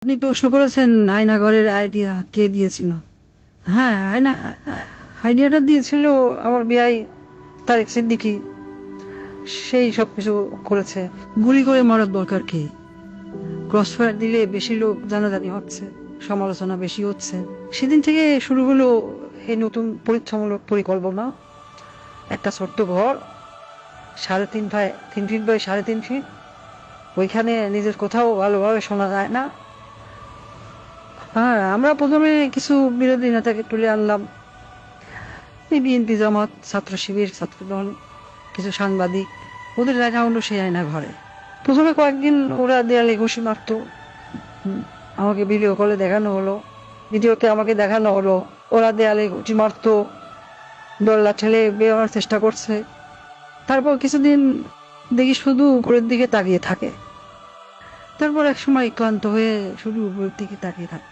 আপনি প্রশ্ন করেছেন আয়নাঘরের আইডিয়া কে দিয়েছিল। হ্যাঁ, আইডিয়াটা দিয়েছিল আমার বিয়াই তারেক সিদ্দিকী। সেই সব কিছু করেছে। গুলি করে মারার দরকার কি? ক্রসফায়ার দিলে বেশি লোক জানাজানি হচ্ছে, সমালোচনা বেশি হচ্ছে। সেদিন থেকে শুরু হলো এই নতুন পরীক্ষামূলক পরিকল্পনা। একটা ছোট্ট ঘর, 3.5 ফিট বাই 3.5 ফিট। ওইখানে নিজের কোথাও ভালোভাবে শোনা যায় না। হ্যাঁ, আমরা প্রথমে কিছু বিরোধী নেতাকে তুলে আনলাম, এই বিএনপি, জামাত, ছাত্র শিবির, ছাত্রদল, কিছু সাংবাদিক। ওদের জায়গা হলো সেই আয়না ঘরে। প্রথমে কয়েকদিন ওরা দেয়ালে ঘুষি মারত। আমাকে ভিডিও কলে দেখানো হলো, ভিডিওতে আমাকে দেখানো হলো ওরা দেয়ালে ঘুষি মারত, দল্লা ঠেলে বেরোনোর চেষ্টা করছে। তারপর কিছুদিন দেখি শুধু উপরের দিকে তাকিয়ে থাকে। তারপর এক সময় ক্লান্ত হয়ে শুধু উপরের দিকে তাকিয়ে থাকতো।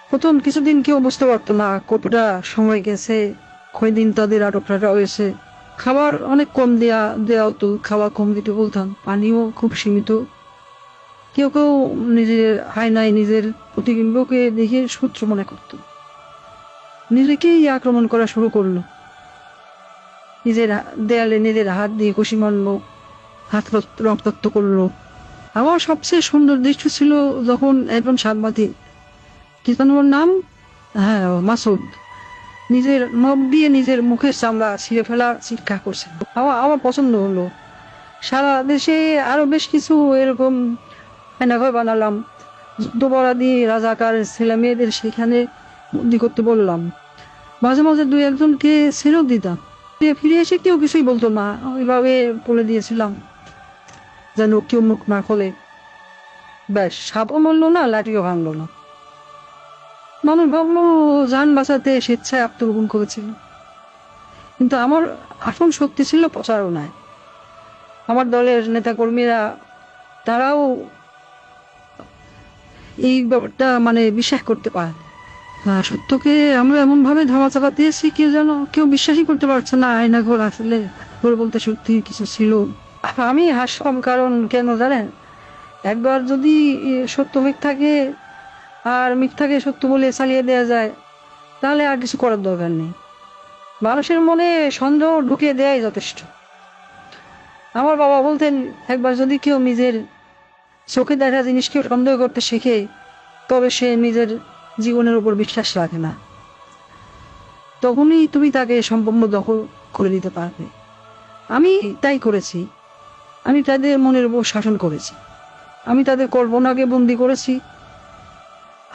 প্রথম কিছুদিন কেউ বুঝতে পারতো না কতটা সময় গেছে, কয়দিন তাদের আটক রাখা হয়েছে। খাবার অনেক কম দেওয়া হতো, খাবার কম দিতে বলতাম, পানিও খুব সীমিত। কেউ কেউ নিজের আয়নায় নিজের প্রতিবিম্বকে দেখে শত্রু মনে করত, নিজেকেই আক্রমণ করা শুরু করলো। নিজের দেয়ালে নিজের হাত দিয়ে ঘুষি মারলো, হাত রক্তাক্ত করলো। আমার সবচেয়ে সুন্দর দৃশ্য ছিল যখন একজন সাংবাদিক, কি যেন ওর নাম, হ্যাঁ মাসুদ, নিজের নখ দিয়ে নিজের মুখের চামড়া ছিঁড়ে ফেলা চিৎকার করছে। আমার পছন্দ হলো। সারা দেশে আরো বেশ কিছু এরকম আয়নাঘর বানালাম। যুদ্ধপরাধী রাজাকার ছেলে মেয়েদের সেখানে বন্দি করতে বললাম। মাঝে মাঝে দুই একজনকে ছেড়েও দিতাম। ফিরে এসে কেউ কিছুই বলতো না, ওইভাবে বলে দিয়েছিলাম যেন কেউ মুখ না খোলে। ব্যাস, সাপও মরলো না, লাঠিও ভাঙলো না। মানুষ ভাবলো যান বাঁচাতে স্বেচ্ছায় আত্মগোপন করেছিল, কিন্তু আমার আসল শক্তি ছিল প্রচারণায়। আমার দলের নেতাকর্মীরা, তারাও এই ব্যাপারটা বিশ্বাস করতে পারে। সত্যকে আমরা এমন ভাবে ধামাচাপা দিয়েছি কেউ বিশ্বাসই করতে পারছে না আয়নাঘর আসলে ঘর বলতে সত্যি কিছু ছিল। আমি হাসলাম, কারণ কেন জানেন, একবার যদি সত্য মিথ্যাকে আর মিথ্যাকে সত্য বলে চালিয়ে দেওয়া যায়, তাহলে আর কিছু করার দরকার নেই। মানুষের মনে সন্দেহ ঢুকিয়ে দেওয়াই যথেষ্ট। আমার বাবা বলতেন, একবার যদি কেউ নিজের চোখে দেখা জিনিসকে সন্দেহ করতে শেখে, তবে সে নিজের জীবনের উপর বিশ্বাস রাখে না। তখনই তুমি তাকে সম্পূর্ণ দখল করে দিতে পারবে। আমি তাই করেছি। আমি তাদের মনের উপর শাসন করেছি। আমি তাদের কল্পনাকে বন্দি করেছি।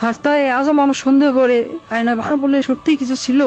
হাসতায় আজও মানুষ সন্দেহ করে আয়না ভালো বলে সত্যিই কিছু ছিল।